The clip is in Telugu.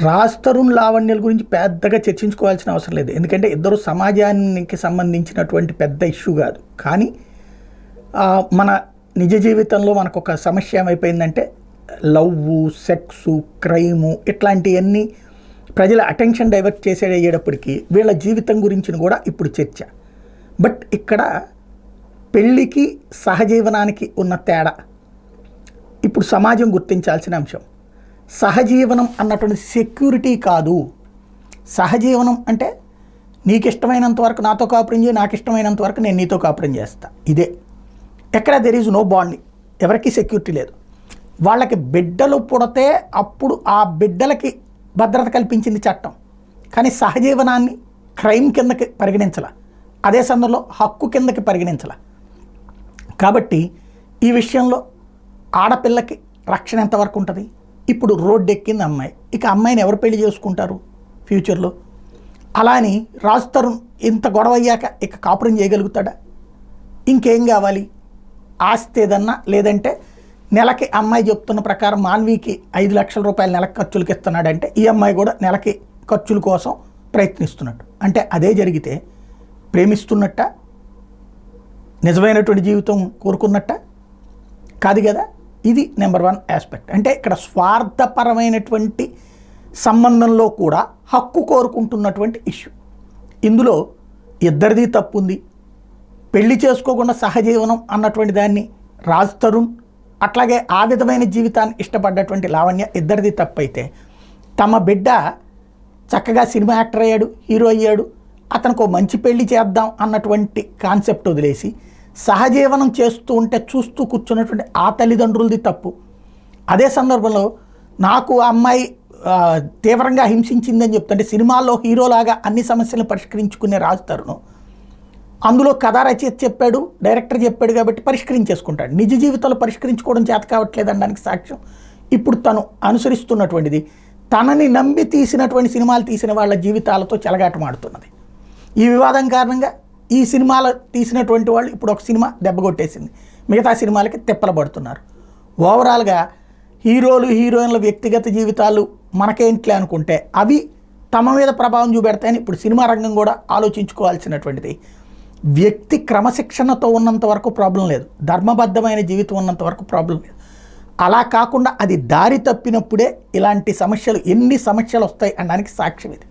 రాజ్ తరుణ్ లావణ్యల గురించి పెద్దగా చర్చించుకోవాల్సిన అవసరం లేదు. ఎందుకంటే ఇద్దరు సమాజానికి సంబంధించినటువంటి పెద్ద ఇష్యూ కాదు. కానీ మన నిజ జీవితంలో మనకు ఒక సమస్య ఏమైపోయిందంటే లవ్వు, సెక్సు, క్రైము ఇట్లాంటివన్నీ ప్రజల అటెన్షన్ డైవర్ట్ చేసేటప్పటికీ వీళ్ళ జీవితం గురించి కూడా ఇప్పుడు చర్చ. బట్ ఇక్కడ పెళ్ళికి సహజీవనానికి ఉన్న తేడా ఇప్పుడు సమాజం గుర్తించాల్సిన అంశం. సహజీవనం అన్నటువంటి సెక్యూరిటీ కాదు. సహజీవనం అంటే నీకు ఇష్టమైనంత వరకు నాతో కాపురం చేయి, నాకు ఇష్టమైనంత వరకు నేను నీతో కాపురం చేస్తా, ఇదే. ఎక్కడ దెర్ ఈజ్ నో బాండింగ్, ఎవరికి సెక్యూరిటీ లేదు. వాళ్ళకి బిడ్డలు పుడితే అప్పుడు ఆ బిడ్డలకి భద్రత కల్పించింది చట్టం, కానీ సహజీవనాన్ని క్రైమ్ కిందకి పరిగణించాల, అదే సందర్భంలో హక్కు కిందకి పరిగణించాల. కాబట్టి ఈ విషయంలో ఆడపిల్లకి రక్షణ ఎంతవరకు ఉంటుంది? ఇప్పుడు రోడ్డు ఎక్కింది అమ్మాయి, ఇక అమ్మాయిని ఎవరు పెళ్లి చేసుకుంటారు ఫ్యూచర్లో? అలా అని రాజ్ తరుణ్ ఇంత గొడవ అయ్యాక ఇక కాపురం చేయగలుగుతాడా? ఇంకేం కావాలి? ఆస్తి ఏదన్నా, లేదంటే నెలకి అమ్మాయి చెప్తున్న ప్రకారం మాన్వీకి 5 లక్షల రూపాయలు నెలకు ఖర్చులకి ఇస్తున్నాడంటే ఈ అమ్మాయి కూడా నెలకి ఖర్చుల కోసం ప్రయత్నిస్తున్నట్టు. అంటే అదే జరిగితే ప్రేమిస్తున్నట్ట, నిజమైనటువంటి జీవితం కోరుకున్నట్ట కాదు కదా. ఇది నెంబర్ 1 ఆస్పెక్ట్. అంటే ఇక్కడ స్వార్థపరమైనటువంటి సంబంధంలో కూడా హక్కు కోరుకుంటున్నటువంటి ఇష్యూ. ఇందులో ఇద్దరిది తప్పు ఉంది. పెళ్లి చేసుకోకుండా సహజీవనం అన్నటువంటి దాన్ని రాజ్ తరుణ్, అట్లాగే ఆ విధమైన జీవితాన్ని ఇష్టపడ్డటువంటి లావణ్య ఇద్దరిది తప్పు అయితే, తమ బిడ్డ చక్కగా సినిమా యాక్టర్ అయ్యాడు, హీరో అయ్యాడు, అతనికి ఒక మంచి పెళ్లి చేద్దాం అన్నటువంటి కాన్సెప్ట్ వదిలేసి సహజీవనం చేస్తూ ఉంటే చూస్తూ కూర్చున్నటువంటి ఆ తల్లిదండ్రులది తప్పు. అదే సందర్భంలో నాకు ఆ అమ్మాయి తీవ్రంగా హింసించిందని చెప్తుంటే సినిమాల్లో హీరోలాగా అన్ని సమస్యలను పరిష్కరించుకునే రాజ్ తరుణ్ అందులో కథా రచయిత చెప్పాడు, డైరెక్టర్ చెప్పాడు కాబట్టి పరిష్కరించేసుకుంటాడు. నిజ జీవితంలో పరిష్కరించుకోవడం చేత కావట్లేదు అనడానికి సాక్ష్యం ఇప్పుడు తను అనుసరిస్తున్నటువంటిది, తనని నమ్మి తీసినటువంటి సినిమాలు తీసిన వాళ్ళ జీవితాలతో చెలగాటమాడుతున్నది. ఈ వివాదం కారణంగా ఈ సినిమాలు తీసినటువంటి వాళ్ళు ఇప్పుడు ఒక సినిమా దెబ్బకొట్టేసింది, మిగతా సినిమాలకి తిప్పలబడుతున్నారు. ఓవరాల్గా హీరోలు, హీరోయిన్ల వ్యక్తిగత జీవితాలు మనకేంట్లే అనుకుంటే అవి తమ మీద ప్రభావం చూపెడతాయని ఇప్పుడు సినిమా రంగం కూడా ఆలోచించుకోవాల్సినటువంటిది. వ్యక్తి క్రమశిక్షణతో ఉన్నంత వరకు ప్రాబ్లం లేదు, ధర్మబద్ధమైన జీవితం ఉన్నంత వరకు ప్రాబ్లం లేదు. అలా కాకుండా అది దారి తప్పినప్పుడే ఇలాంటి సమస్యలు, ఎన్ని సమస్యలు వస్తాయి అనడానికి సాక్ష్యం ఇది.